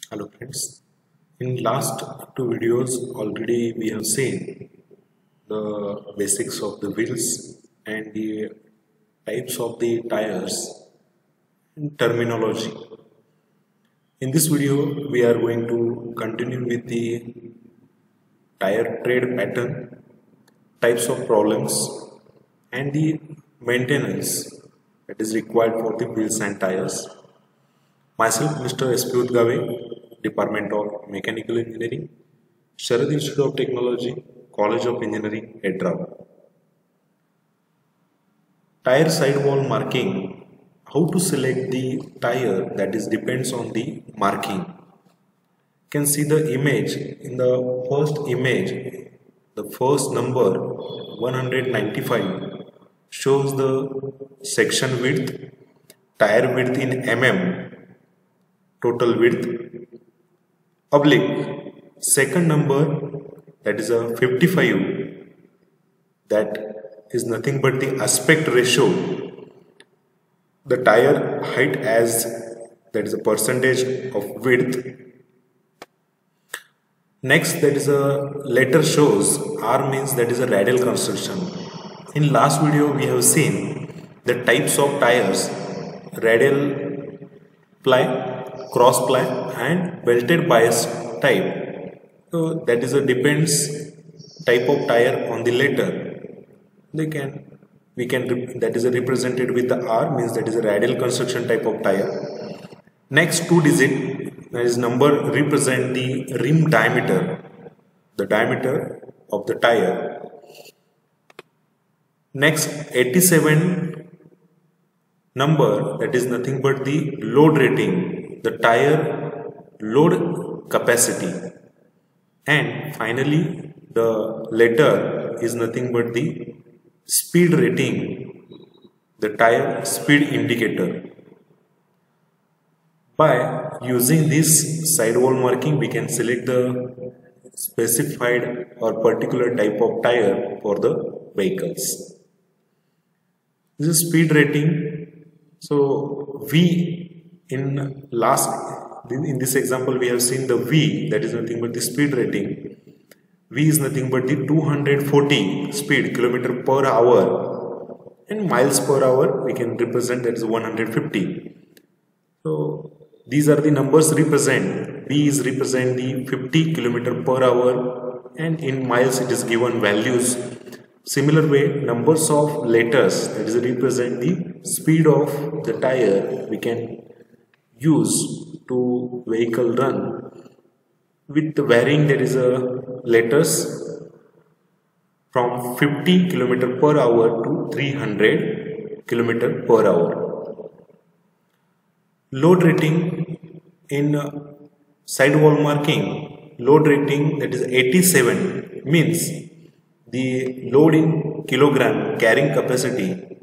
Hello friends. In last two videos already we have seen the basics of the wheels and the types of the tires and terminology. In this video we are going to continue with the tire tread pattern, types of problems and the maintenance that is required for the wheels and tires. Myself, Mr. S.P. Udgave, Department of Mechanical Engineering, Sharad Institute of Technology, College of Engineering, Hyderabad. Tire sidewall marking. How to select the tire, that is depends on the marking. You can see the image. In the first image, the first number 195 shows the section width, tire width in mm, total width, oblique. Second number, that is a 55, that is nothing but the aspect ratio, the tire height as, that is a percentage of width. Next, that is a letter shows R means that is a radial construction. In last video we have seen the types of tires: radial ply, cross ply and welted bias type. So that is a depends type of tire on the letter. That is a represented with the R means that is a radial construction type of tire. Next two digit, that is number, represent the rim diameter, the diameter of the tire. Next 87 number, that is nothing but the load rating, the tire load capacity. And finally the letter is nothing but the speed rating, the tire speed indicator. By using this sidewall marking, we can select the specified or particular type of tire for the vehicles. This is speed rating. So V, in this example we have seen the V, that is nothing but the speed rating. V is nothing but the 240 speed, kilometer per hour, and miles per hour we can represent that is 150. So these are the numbers represent. V is represent the 50 km per hour, and in miles it is given values. Similar way, numbers of letters, that is represent the speed of the tire we can use to vehicle run. With the varying, there is a letters from 50 km per hour to 300 km per hour. Load rating in sidewall marking, load rating that is 87 means the load in kilogram carrying capacity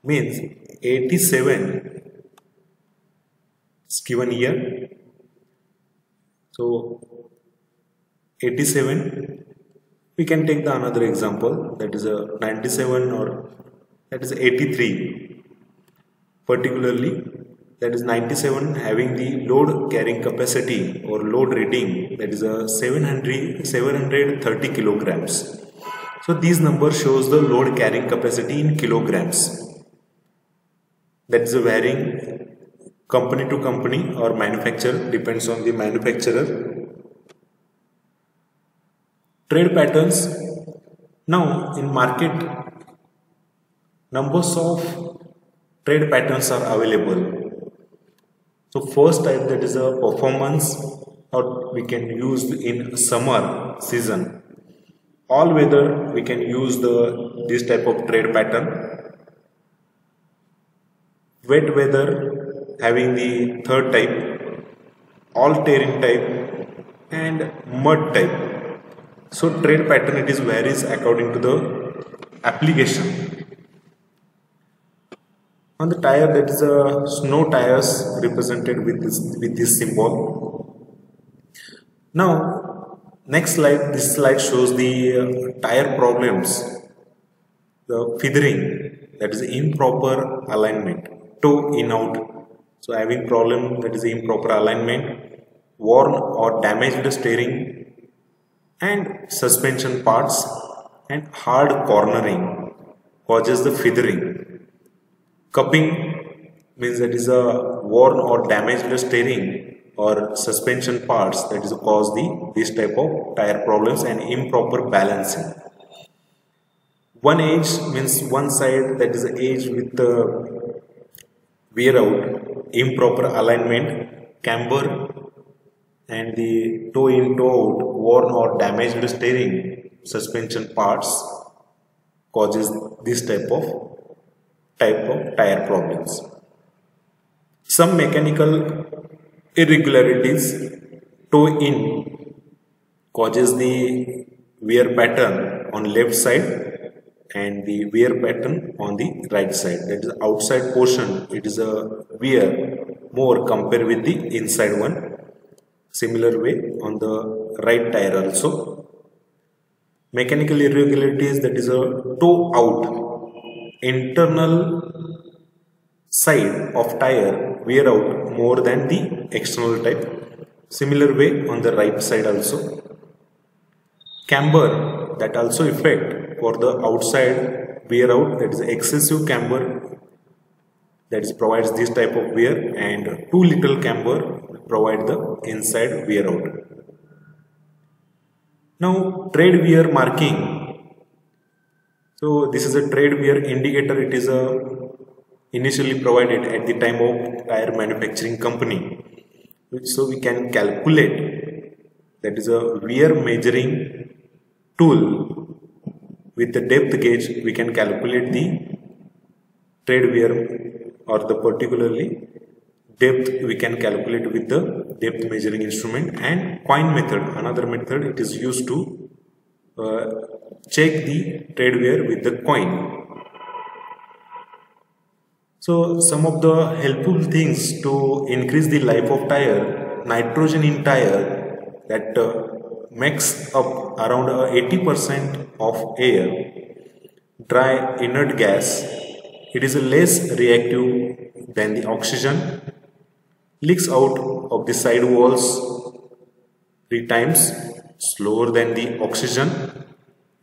means 87 is given here. So 87, we can take the another example, that is a 97 or that is 83. Particularly that is 97 having the load carrying capacity or load rating, that is a 730 kilograms. So these numbers shows the load carrying capacity in kilograms. That is a varying company to company or manufacturer, depends on the manufacturer. Tread patterns. Now in market, numbers of tread patterns are available. So first type, that is a performance, or we can use in summer season. All weather we can use this type of tread pattern. Wet weather having the third type, all terrain type and mud type. So tread pattern it is varies according to the application. On the tire, that is a snow tires represented with this symbol. Now next slide, this slide shows the tire problems. The feathering, that is improper alignment, toe in out. So having problem, that is improper alignment, worn or damaged steering and suspension parts, and hard cornering causes the feathering. Cupping means that is a worn or damaged steering or suspension parts that is cause this type of tire problems, and improper balancing. One edge means one side, that is the edge with the wear out, improper alignment, camber, and the toe in toe out, worn or damaged steering suspension parts causes this type of tire problems. Some mechanical irregularities, toe in causes the wear pattern on left side and the wear pattern on the right side. That is the outside portion, it is a wear more compared with the inside one. Similar way on the right tire also. Mechanical irregularities, that is a toe out, internal side of tire wear out more than the external type. Similar way on the right side also. Camber, that also effect for the outside wear out, that is excessive camber, that is provides this type of wear, and too little camber provide the inside wear out. Now tread wear marking. So this is a tread wear indicator. It is initially provided at the time of tire manufacturing company. So we can calculate, that is a wear measuring tool with the depth gauge. We can calculate the tread wear or the particularly depth we can calculate with the depth measuring instrument. And coin method, another method, it is used to check the tread wear with the coin. So some of the helpful things to increase the life of tire: nitrogen in tire, that makes up around 80% of air, dry inert gas, it is less reactive than the oxygen, leaks out of the side walls 3 times slower than the oxygen,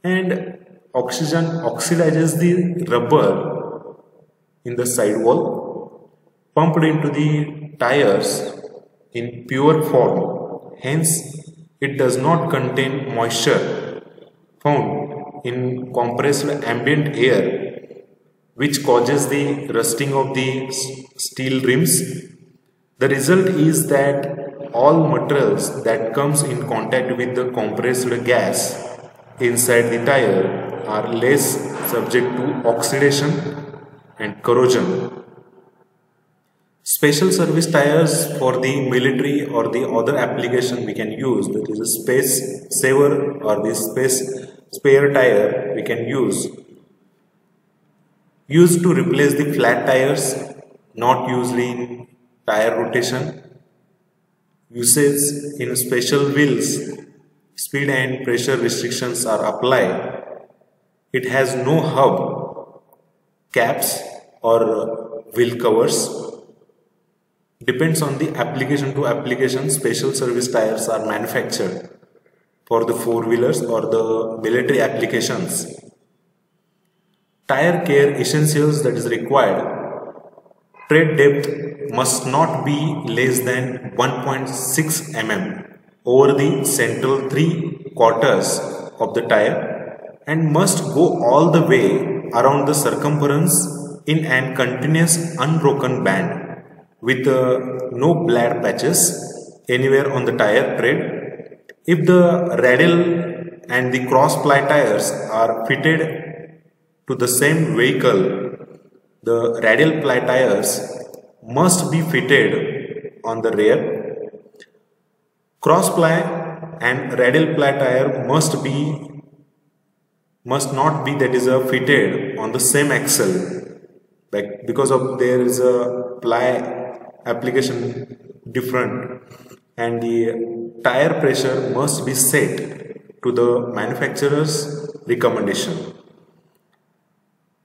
and oxygen oxidizes the rubber in the sidewall, pumped into the tires in pure form. Hence, it does not contain moisture found in compressed ambient air, which causes the rusting of the steel rims. The result is that all materials that comes in contact with the compressed gas inside the tire are less subject to oxidation and corrosion. Special service tires for the military or the other application we can use, that is a space saver or the space spare tire we can use. Used to replace the flat tires, not usually in tire rotation. Usage in special wheels, speed and pressure restrictions are applied. It has no hub, caps or wheel covers. Depends on the application to application. Special service tires are manufactured for the 4-wheelers or the military applications. Tire care essentials that is required. Tread depth must not be less than 1.6 mm over the central 3 quarters of the tire and must go all the way around the circumference in an continuous unbroken band with no black patches anywhere on the tire tread. If the radial and the cross ply tires are fitted to the same vehicle, the radial ply tires must be fitted on the rear. Cross ply and radial ply tire must not be fitted on the same axle, because of there is a ply application different, and the tire pressure must be set to the manufacturer's recommendation.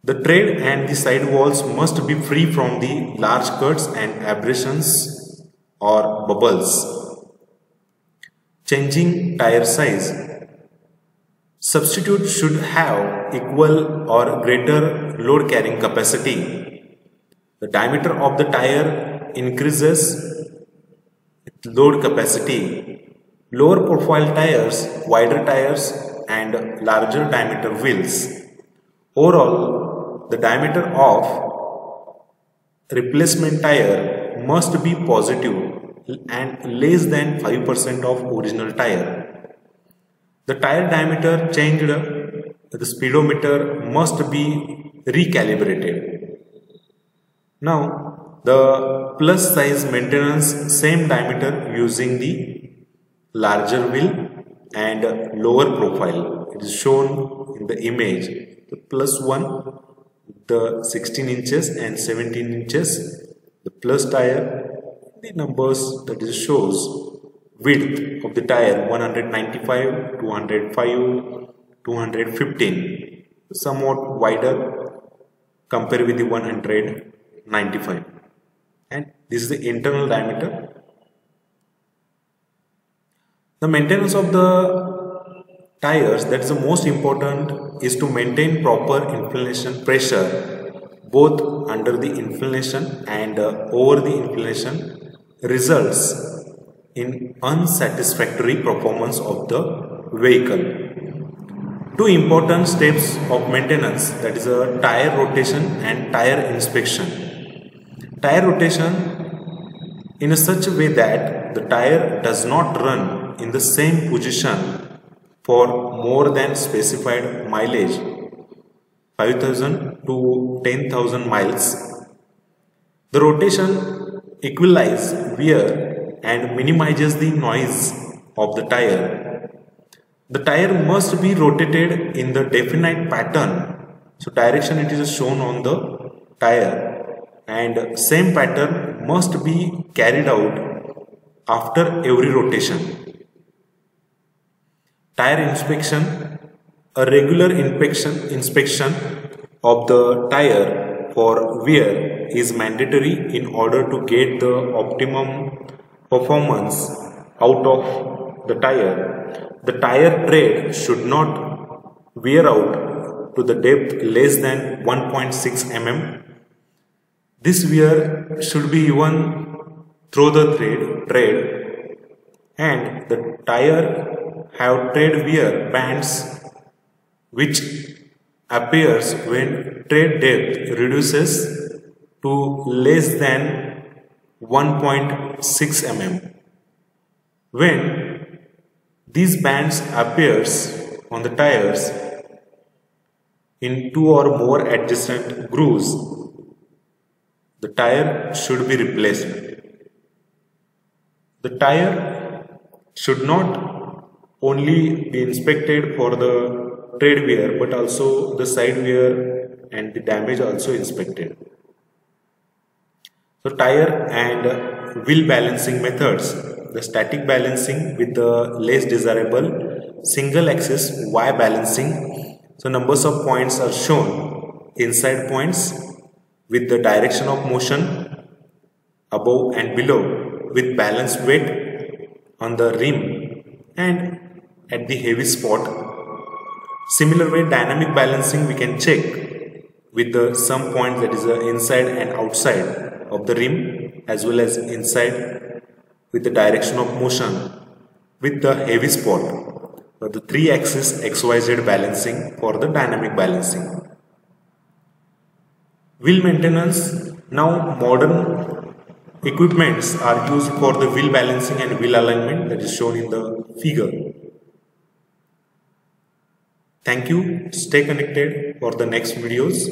The tread and the side walls must be free from the large cuts and abrasions or bubbles. changing tire size. Substitute should have equal or greater load carrying capacity. The diameter of the tire increases load capacity. Lower profile tires, wider tires and larger diameter wheels. Overall, the diameter of replacement tire must be positive and less than 5% of original tire. The tire diameter changed, the speedometer must be recalibrated. Now, the plus size maintenance same diameter using the larger wheel and lower profile. It is shown in the image. The plus one, the 16 inches and 17 inches, the plus tire, the numbers that is shows width of the tire 195, 205, 215, somewhat wider compared with the 195, and this is the internal diameter. The maintenance of the tires, that is the most important, is to maintain proper inflation pressure both under the inflation and over the inflation results in unsatisfactory performance of the vehicle. Two important steps of maintenance, that is a tire rotation and tire inspection. Tire rotation in such a way that the tire does not run in the same position for more than specified mileage, 5,000 to 10,000 miles. The rotation equalizes wear and minimizes the noise of the tire. The tire must be rotated in the definite pattern. So direction it is shown on the tire, and same pattern must be carried out after every rotation. Tire inspection, a regular inspection of the tire for wear is mandatory in order to get the optimum performance out of the tire. The tire tread should not wear out to the depth less than 1.6 mm. This wear should be even through the tread, and the tire have tread wear bands which appears when tread depth reduces to less than 1.6 mm. When these bands appears on the tires in two or more adjacent grooves, the tire should be replaced. The tire should not only be inspected for the tread wear, but also the side wear and the damage also inspected. So tire and wheel balancing methods. The static balancing with the less desirable single axis Y balancing. So numbers of points are shown. Inside points with the direction of motion above and below with balanced weight on the rim and at the heavy spot. Similar way, dynamic balancing we can check with the some point that is inside and outside of the rim, as well as inside with the direction of motion with the heavy spot. The 3-axis XYZ balancing for the dynamic balancing. Wheel maintenance. Now modern equipments are used for the wheel balancing and wheel alignment, that is shown in the figure. Thank you. Stay connected for the next videos.